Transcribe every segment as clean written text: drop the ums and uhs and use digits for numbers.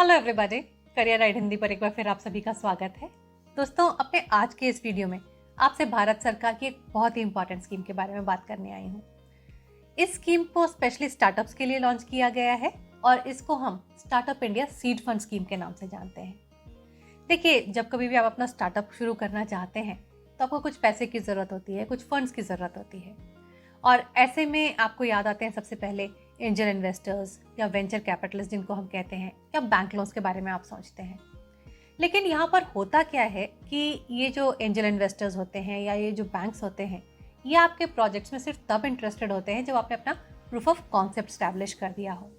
Hello everybody, career ride Hindi पर एक बार फिर आप सभी का स्वागत है। दोस्तों, अपने आज के इस वीडियो में आपसे भारत सरकार की एक बहुत ही इंपॉर्टेंट स्कीम के बारे में बात करने आई हूँ। इस स्कीम को स्पेशली स्टार्टअप्स के लिए लॉन्च किया गया है और इसको हम startup India seed fund scheme के नाम से जानते हैं। देखिए, जब कभी भी आप अपना स्टार्टअप शुरू करना चाहते हैं तो आपको कुछ पैसे की ज़रूरत होती है, कुछ फंड्स की ज़रूरत होती है और ऐसे में आपको याद आते हैं सबसे पहले एंजल इन्वेस्टर्स या वेंचर कैपिटलिस्ट जिनको हम कहते हैं, या बैंक लोन्स के बारे में आप सोचते हैं। लेकिन यहाँ पर होता क्या है कि ये जो एंजल इन्वेस्टर्स होते हैं या ये जो बैंक्स होते हैं, ये आपके प्रोजेक्ट्स में सिर्फ तब इंटरेस्टेड होते हैं जब आपने अपना प्रूफ ऑफ कॉन्सेप्ट स्टैब्लिश कर दिया हो,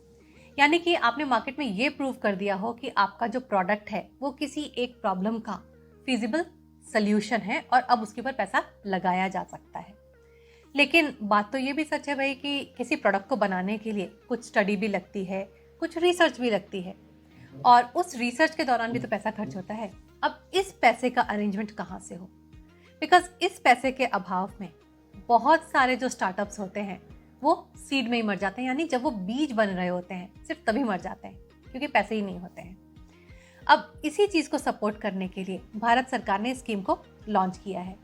यानी कि आपने मार्केट में ये प्रूव कर दिया हो कि आपका जो प्रोडक्ट है वो किसी एक प्रॉब्लम का फिजिबल सल्यूशन है और अब उसके ऊपर पैसा लगाया जा सकता है। लेकिन बात तो ये भी सच है भाई कि किसी प्रोडक्ट को बनाने के लिए कुछ स्टडी भी लगती है, कुछ रिसर्च भी लगती है और उस रिसर्च के दौरान भी तो पैसा खर्च होता है। अब इस पैसे का अरेंजमेंट कहाँ से हो? बिकॉज इस पैसे के अभाव में बहुत सारे जो स्टार्टअप्स होते हैं वो सीड में ही मर जाते हैं, यानी जब वो बीज बन रहे होते हैं सिर्फ तभी मर जाते हैं क्योंकि पैसे ही नहीं होते हैं। अब इसी चीज़ को सपोर्ट करने के लिए भारत सरकार ने इस स्कीम को लॉन्च किया है।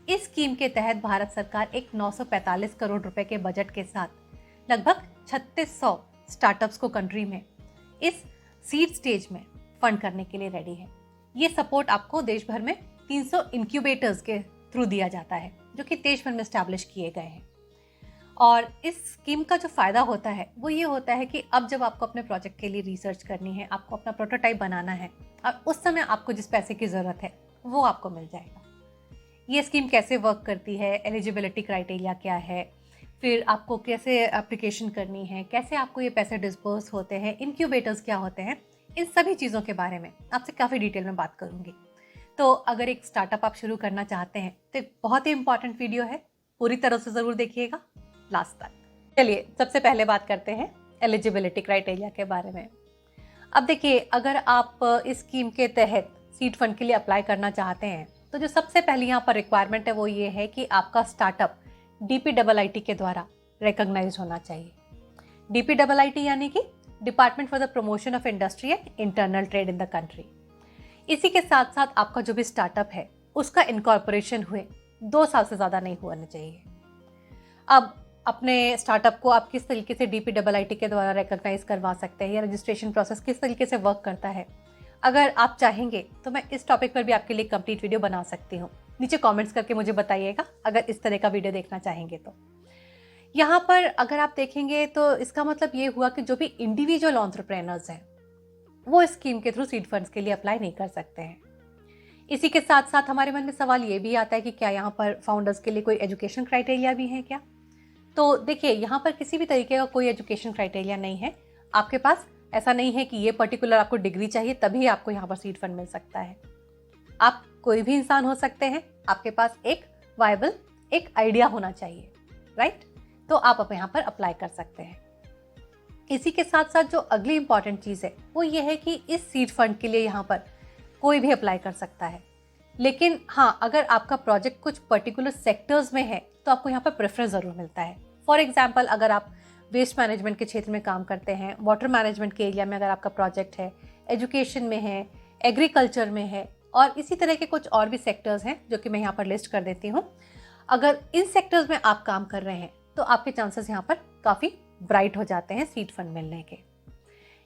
इस स्कीम के तहत भारत सरकार एक 945 करोड़ रुपए के बजट के साथ लगभग 3600 स्टार्टअप्स को कंट्री में इस सीड स्टेज में फंड करने के लिए रेडी है। ये सपोर्ट आपको देश भर में 300 इंक्यूबेटर्स के थ्रू दिया जाता है जो कि देश भर में स्टैब्लिश किए गए हैं। और इस स्कीम का जो फ़ायदा होता है वो ये होता है कि अब जब आपको अपने प्रोजेक्ट के लिए रिसर्च करनी है, आपको अपना प्रोटोटाइप बनाना है और उस समय आपको जिस पैसे की ज़रूरत है वो आपको मिल जाएगा। ये स्कीम कैसे वर्क करती है, एलिजिबिलिटी क्राइटेरिया क्या है, फिर आपको कैसे एप्लीकेशन करनी है, कैसे आपको ये पैसे डिस्पर्स होते हैं, इनक्यूबेटर्स क्या होते हैं, इन सभी चीज़ों के बारे में आपसे काफ़ी डिटेल में बात करूँगी। तो अगर एक स्टार्टअप आप शुरू करना चाहते हैं तो एक बहुत ही इंपॉर्टेंट वीडियो है, पूरी तरह से ज़रूर देखिएगा लास्ट तक। चलिए, सबसे पहले बात करते हैं एलिजिबिलिटी क्राइटेरिया के बारे में। अब देखिए, अगर आप इस स्कीम के तहत सीड फंड के लिए अप्लाई करना चाहते हैं तो जो सबसे पहली यहाँ पर रिक्वायरमेंट है वो ये है कि आपका स्टार्टअप DPIIT के द्वारा रिकॉग्नाइज होना चाहिए। DPIIT यानी कि department for the promotion of industry and internal trade in the country. इसी के साथ साथ आपका जो भी स्टार्टअप है उसका इनकॉर्पोरेशन हुए 2 साल से ज़्यादा नहीं होना चाहिए। अब अपने स्टार्टअप को आप किस तरीके से DPIIT के द्वारा रिकॉग्नाइज करवा सकते हैं या रजिस्ट्रेशन प्रोसेस किस तरीके से वर्क करता है, अगर आप चाहेंगे तो मैं इस टॉपिक पर भी आपके लिए कंप्लीट वीडियो बना सकती हूँ। नीचे कमेंट्स करके मुझे बताइएगा अगर इस तरह का वीडियो देखना चाहेंगे तो। यहाँ पर अगर आप देखेंगे तो इसका मतलब ये हुआ कि जो भी इंडिविजुअल एंटरप्रेन्योर्स हैं वो इस स्कीम के थ्रू सीड फंड्स के लिए अप्लाई नहीं कर सकते हैं। इसी के साथ साथ हमारे मन में सवाल ये भी आता है कि क्या यहाँ पर फाउंडर्स के लिए कोई एजुकेशन क्राइटेरिया भी है क्या? तो देखिए, यहाँ पर किसी भी तरीके का कोई एजुकेशन क्राइटेरिया नहीं है। आपके पास ऐसा नहीं है कि ये पर्टिकुलर आपको डिग्री चाहिए तभी आपको यहाँ पर सीड फंड मिल सकता है। आप कोई भी इंसान हो सकते हैं, आपके पास एक वायबल एक आइडिया होना चाहिए, राइट? तो आप यहाँ पर अप्लाई कर सकते हैं। इसी के साथ साथ जो अगली इंपॉर्टेंट चीज़ है वो ये है कि इस सीड फंड के लिए यहाँ पर कोई भी अप्लाई कर सकता है। लेकिन हाँ, अगर आपका प्रोजेक्ट कुछ पर्टिकुलर सेक्टर्स में है तो आपको यहाँ पर प्रेफरेंस ज़रूर मिलता है। फॉर एग्जाम्पल, अगर आप वेस्ट मैनेजमेंट के क्षेत्र में काम करते हैं, वाटर मैनेजमेंट के एरिया में अगर आपका प्रोजेक्ट है, एजुकेशन में है, एग्रीकल्चर में है और इसी तरह के कुछ और भी सेक्टर्स हैं जो कि मैं यहाँ पर लिस्ट कर देती हूँ। अगर इन सेक्टर्स में आप काम कर रहे हैं तो आपके चांसेस यहाँ पर काफ़ी ब्राइट हो जाते हैं सीड फंड मिलने के।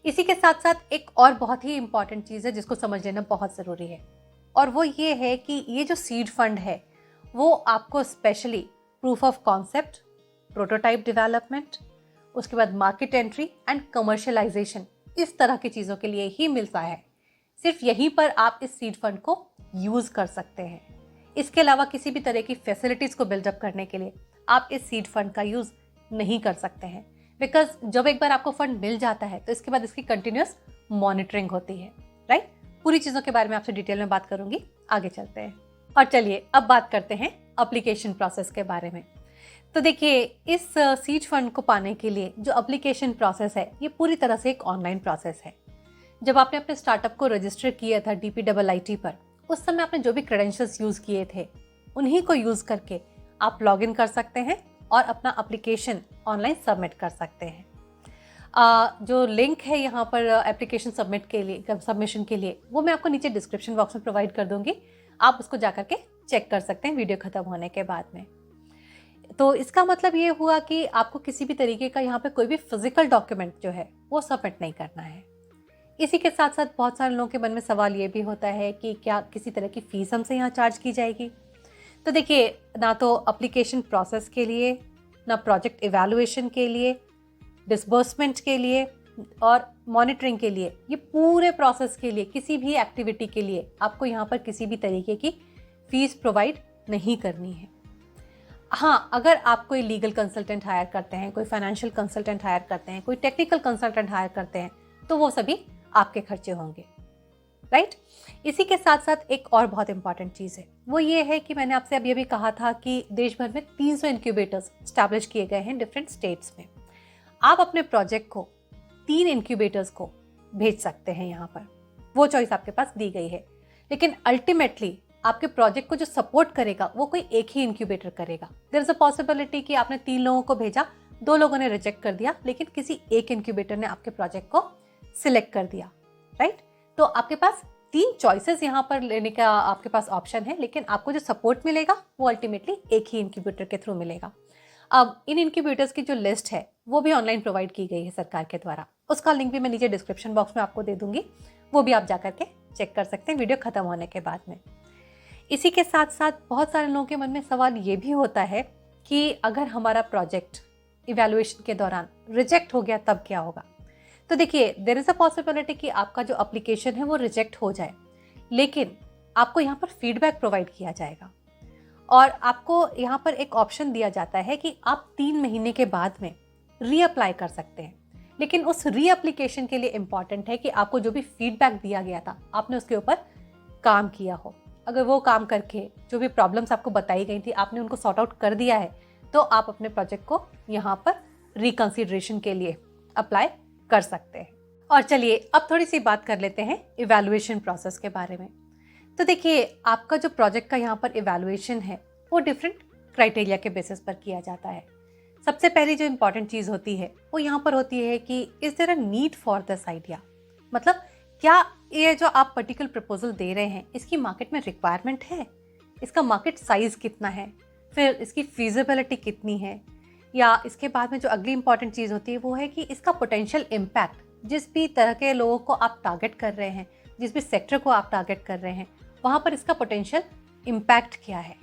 इसी के साथ साथ एक और बहुत ही इंपॉर्टेंट चीज़ है जिसको समझ लेना बहुत ज़रूरी है और वो ये है कि ये जो सीड फंड है वो आपको specially proof of concept, prototype development, उसके बाद मार्केट एंट्री एंड कमर्शियलाइजेशन, इस तरह की चीज़ों के लिए ही मिलता है। सिर्फ यहीं पर आप इस सीड फंड को यूज़ कर सकते हैं। इसके अलावा किसी भी तरह की फैसिलिटीज़ को बिल्डअप करने के लिए आप इस सीड फंड का यूज़ नहीं कर सकते हैं। बिकॉज जब एक बार आपको फंड मिल जाता है तो इसके बाद इसकी कंटिन्यूस मॉनिटरिंग होती है, राइट? पूरी चीज़ों के बारे में आपसे डिटेल में बात करूंगी, आगे चलते हैं। और चलिए अब बात करते हैं एप्लीकेशन प्रोसेस के बारे में। तो देखिए, इस सीड फंड को पाने के लिए जो एप्लीकेशन प्रोसेस है ये पूरी तरह से एक ऑनलाइन प्रोसेस है। जब आपने अपने स्टार्टअप को रजिस्टर किया था DPIIT पर, उस समय आपने जो भी क्रेडेंशियल्स यूज़ किए थे उन्हीं को यूज़ करके आप लॉगिन कर सकते हैं और अपना एप्लीकेशन ऑनलाइन सबमिट कर सकते हैं। जो लिंक है यहाँ पर एप्लीकेशन सबमिशन के लिए वो मैं आपको नीचे डिस्क्रिप्शन बॉक्स में प्रोवाइड कर दूंगी। आप उसको जा करके चेक कर सकते हैं वीडियो खत्म होने के बाद में। तो इसका मतलब ये हुआ कि आपको किसी भी तरीके का यहाँ पे कोई भी फिजिकल डॉक्यूमेंट जो है वो सबमिट नहीं करना है। इसी के साथ साथ बहुत सारे लोगों के मन में सवाल ये भी होता है कि क्या किसी तरह की फ़ीस हमसे यहाँ चार्ज की जाएगी। तो देखिए, ना तो एप्लीकेशन प्रोसेस के लिए, ना प्रोजेक्ट इवैल्यूएशन के लिए, डिसबर्समेंट के लिए और मॉनिटरिंग के लिए, ये पूरे प्रोसेस के लिए, किसी भी एक्टिविटी के लिए आपको यहाँ पर किसी भी तरीके की फ़ीस प्रोवाइड नहीं करनी है। हाँ, अगर आप कोई लीगल कंसल्टेंट हायर करते हैं, कोई फाइनेंशियल कंसल्टेंट हायर करते हैं, कोई टेक्निकल कंसल्टेंट हायर करते हैं, तो वो सभी आपके खर्चे होंगे, राइट। इसी के साथ साथ एक और बहुत इंपॉर्टेंट चीज़ है, वो ये है कि मैंने आपसे अभी अभी कहा था कि देश भर में 300 इंक्यूबेटर्स स्टैब्लिश किए गए हैं डिफरेंट स्टेट्स में। आप अपने प्रोजेक्ट को 3 इंक्यूबेटर्स को भेज सकते हैं यहाँ पर, वो चॉइस आपके पास दी गई है। लेकिन अल्टीमेटली आपके प्रोजेक्ट को जो सपोर्ट करेगा वो कोई एक ही इंक्यूबेटर करेगा। देयर इज अ पॉसिबिलिटी कि आपने 3 लोगों को भेजा, 2 लोगों ने रिजेक्ट कर दिया, लेकिन किसी एक इंक्यूबेटर ने आपके प्रोजेक्ट को सिलेक्ट कर दिया, राइट। तो आपके पास 3 चॉइसेस यहाँ पर लेने का आपके पास ऑप्शन है, लेकिन आपको जो सपोर्ट मिलेगा वो अल्टीमेटली एक ही इंक्यूबेटर के थ्रू मिलेगा। अब इन इंक्यूबेटर्स की जो लिस्ट है वो भी ऑनलाइन प्रोवाइड की गई है सरकार के द्वारा, उसका लिंक भी मैं नीचे डिस्क्रिप्शन बॉक्स में आपको दे दूंगी, वो भी आप जा करके चेक कर सकते हैं वीडियो खत्म होने के बाद में। इसी के साथ साथ बहुत सारे लोगों के मन में सवाल ये भी होता है कि अगर हमारा प्रोजेक्ट इवैल्यूएशन के दौरान रिजेक्ट हो गया तब क्या होगा। तो देखिए, देयर इज अ पॉसिबिलिटी कि आपका जो एप्लीकेशन है वो रिजेक्ट हो जाए, लेकिन आपको यहाँ पर फीडबैक प्रोवाइड किया जाएगा और आपको यहाँ पर एक ऑप्शन दिया जाता है कि आप 3 महीने के बाद में रीअप्लाई कर सकते हैं। लेकिन उस रीएप्लीकेशन के लिए इम्पॉर्टेंट है कि आपको जो भी फीडबैक दिया गया था आपने उसके ऊपर काम किया हो। अगर वो काम करके जो भी प्रॉब्लम्स आपको बताई गई थी आपने उनको सॉर्ट आउट कर दिया है, तो आप अपने प्रोजेक्ट को यहाँ पर रिकंसिडरेशन के लिए अप्लाई कर सकते हैं। और चलिए अब थोड़ी सी बात कर लेते हैं इवैल्यूएशन प्रोसेस के बारे में। तो देखिए, आपका जो प्रोजेक्ट का यहाँ पर इवैल्यूएशन है वो डिफरेंट क्राइटेरिया के बेसिस पर किया जाता है। सबसे पहली जो इम्पॉर्टेंट चीज़ होती है वो यहाँ पर होती है कि is there a need for this idea, मतलब क्या ये जो आप पर्टिकुलर प्रपोजल दे रहे हैं इसकी मार्केट में रिक्वायरमेंट है, इसका मार्केट साइज कितना है, फिर इसकी फीजिबिलिटी कितनी है, या इसके बाद में जो अगली इंपॉर्टेंट चीज़ होती है वो है कि इसका पोटेंशियल इम्पैक्ट, जिस भी तरह के लोगों को आप टारगेट कर रहे हैं, जिस भी सेक्टर को आप टारगेट कर रहे हैं, वहाँ पर इसका पोटेंशियल इम्पैक्ट क्या है।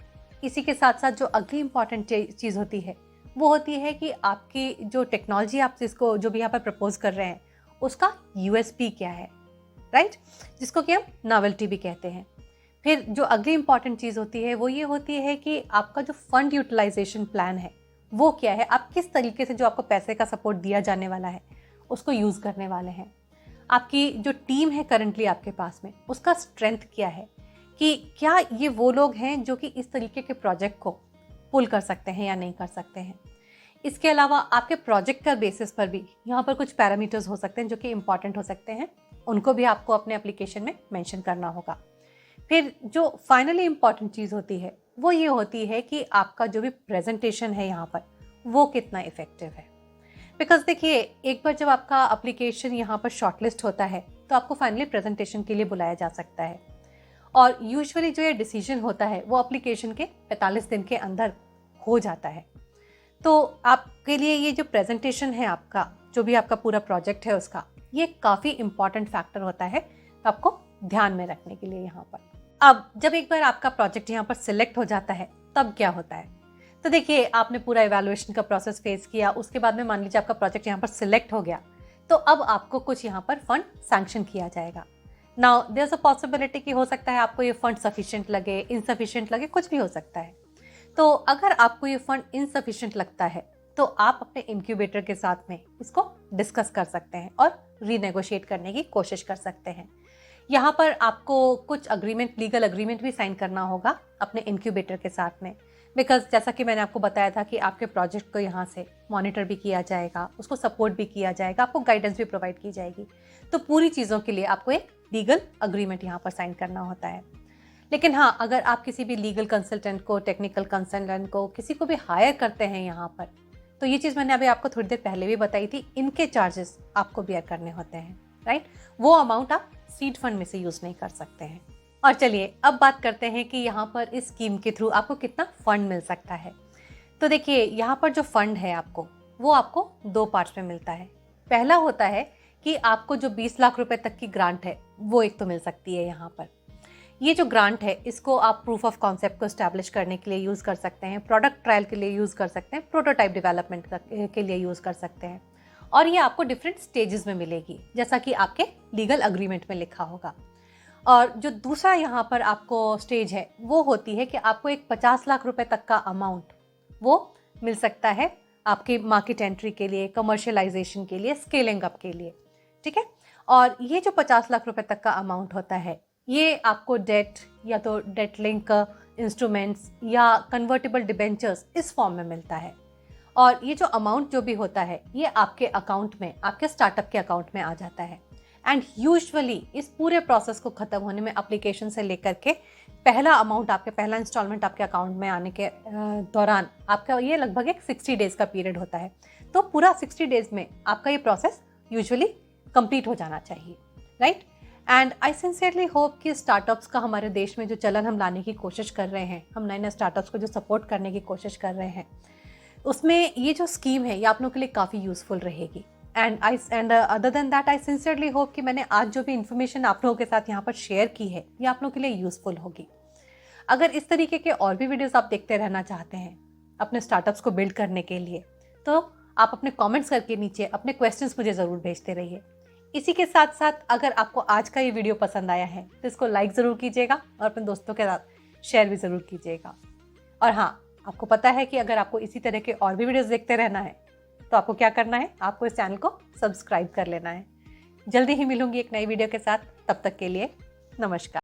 इसी के साथ साथ जो अगली इंपॉर्टेंट चीज़ होती है वो होती है कि आपकी जो टेक्नोलॉजी आप जिसको जो भी यहाँ पर प्रपोज कर रहे हैं उसका यूएसपी क्या है, राइट, जिसको कि हम नॉवेल्टी भी कहते हैं। फिर जो अगली इंपॉर्टेंट चीज़ होती है वो ये होती है कि आपका जो फंड यूटिलाइजेशन प्लान है वो क्या है, आप किस तरीके से जो आपको पैसे का सपोर्ट दिया जाने वाला है उसको यूज़ करने वाले हैं। आपकी जो टीम है करंटली आपके पास में उसका स्ट्रेंथ क्या है, कि क्या ये वो लोग हैं जो कि इस तरीके के प्रोजेक्ट को पुल कर सकते हैं या नहीं कर सकते हैं। इसके अलावा आपके प्रोजेक्ट का बेसिस पर भी यहाँ पर कुछ पैरामीटर्स हो सकते हैं जो कि इम्पॉर्टेंट हो सकते हैं, उनको भी आपको अपने एप्लीकेशन में मेंशन करना होगा। फिर जो फाइनली इम्पॉर्टेंट चीज़ होती है वो ये होती है कि आपका जो भी प्रेजेंटेशन है यहाँ पर वो कितना इफेक्टिव है। बिकॉज देखिए, एक बार जब आपका एप्लीकेशन यहाँ पर शॉर्टलिस्ट होता है तो आपको फाइनली प्रेजेंटेशन के लिए बुलाया जा सकता है, और यूजुअली जो ये डिसीजन होता है वो एप्लीकेशन के 45 दिन के अंदर हो जाता है। तो आपके लिए ये जो प्रेजेंटेशन है आपका, जो भी आपका पूरा प्रोजेक्ट है उसका, ये काफ़ी इंपॉर्टेंट फैक्टर होता है, तो आपको ध्यान में रखने के लिए यहाँ पर। अब जब एक बार आपका प्रोजेक्ट यहाँ पर सिलेक्ट हो जाता है तब क्या होता है। तो देखिए, आपने पूरा इवैल्यूएशन का प्रोसेस फेस किया, उसके बाद में मान लीजिए आपका प्रोजेक्ट यहाँ पर सिलेक्ट हो गया, तो अब आपको कुछ यहाँ पर फंड सैंक्शन किया जाएगा। Now there is a possibility कि हो सकता है आपको ये फंड सफिशिएंट लगे, इनसफिशिएंट लगे, कुछ भी हो सकता है। तो अगर आपको ये फंड इनसफिशिएंट लगता है तो आप अपने इंक्यूबेटर के साथ में इसको डिस्कस कर सकते हैं और रीनेगोशिएट करने की कोशिश कर सकते हैं। यहाँ पर आपको कुछ अग्रीमेंट, लीगल अग्रीमेंट भी साइन करना होगा अपने इंक्यूबेटर के साथ में, बिकॉज जैसा कि मैंने आपको बताया था कि आपके प्रोजेक्ट को यहाँ से मॉनिटर भी किया जाएगा, उसको सपोर्ट भी किया जाएगा, आपको गाइडेंस भी प्रोवाइड की जाएगी। तो पूरी चीज़ों के लिए आपको एक लीगल अग्रीमेंट यहाँ पर साइन करना होता है। लेकिन हाँ, अगर आप किसी भी लीगल कंसल्टेंट को, टेक्निकल कंसल्टेंट को, किसी को भी हायर करते हैं यहाँ पर, तो ये चीज़ मैंने अभी आपको थोड़ी देर पहले भी बताई थी, इनके चार्जेस आपको बेयर करने होते हैं, राइट। वो अमाउंट आप सीड फंड में से यूज़ नहीं कर सकते हैं। और चलिए अब बात करते हैं कि यहाँ पर इस स्कीम के थ्रू आपको कितना फंड मिल सकता है। तो देखिए यहाँ पर जो फंड है वो आपको 2 पार्ट्स में मिलता है। पहला होता है कि आपको जो 20 लाख रुपए तक की ग्रांट है वो एक तो मिल सकती है यहाँ पर। ये जो ग्रांट है इसको आप प्रूफ ऑफ कॉन्सेप्ट को एस्टैब्लिश करने के लिए यूज़ कर सकते हैं, प्रोडक्ट ट्रायल के लिए यूज़ कर सकते हैं, प्रोटोटाइप डेवलपमेंट के लिए यूज़ कर सकते हैं। और ये आपको डिफरेंट स्टेजेस में मिलेगी, जैसा कि आपके लीगल अग्रीमेंट में लिखा होगा। और जो दूसरा यहाँ पर आपको स्टेज है वो होती है कि आपको एक 50 लाख रुपए तक का अमाउंट वो मिल सकता है आपके मार्केट एंट्री के लिए, कमर्शियलाइजेशन के लिए, स्केलिंग अप के लिए, ठीक है। और ये जो 50 लाख रुपए तक का अमाउंट होता है ये आपको डेट या तो डेट लिंक इंस्ट्रूमेंट्स या कन्वर्टेबल डिबेंचर्स इस फॉर्म में मिलता है। और ये जो अमाउंट जो भी होता है ये आपके अकाउंट में, आपके स्टार्टअप के अकाउंट में आ जाता है। एंड यूजुअली इस पूरे प्रोसेस को ख़त्म होने में एप्लीकेशन से लेकर के पहला इंस्टॉलमेंट आपके अकाउंट में आने के दौरान आपका ये लगभग एक 60 डेज़ का पीरियड होता है। तो पूरा 60 डेज़ में आपका ये प्रोसेस यूजुअली कंप्लीट हो जाना चाहिए, right. And I sincerely hope कि स्टार्टअप्स का हमारे देश में जो चलन हम लाने की कोशिश कर रहे हैं, हम नए नए स्टार्टअप्स को जो सपोर्ट करने की कोशिश कर रहे हैं, उसमें ये जो स्कीम है ये आप लोगों के लिए काफ़ी यूज़फुल रहेगी। And other than that I sincerely hope कि मैंने आज जो भी इन्फॉर्मेशन आप लोगों के साथ यहाँ पर शेयर की है ये आप लोगों के लिए यूज़फुल होगी। अगर इस तरीके के और भी वीडियोस आप देखते रहना चाहते हैं अपने स्टार्टअप्स को बिल्ड करने के लिए, तो आप अपने कमेंट्स करके नीचे अपने क्वेश्चंस मुझे ज़रूर भेजते रहिए। इसी के साथ साथ अगर आपको आज का ये वीडियो पसंद आया है तो इसको लाइक ज़रूर कीजिएगा और अपने दोस्तों के साथ शेयर भी ज़रूर कीजिएगा। और हाँ, आपको पता है कि अगर आपको इसी तरह के और भी वीडियोस देखते रहना है तो आपको क्या करना है, आपको इस चैनल को सब्सक्राइब कर लेना है। जल्दी ही मिलूंगी एक नई वीडियो के साथ, तब तक के लिए नमस्कार।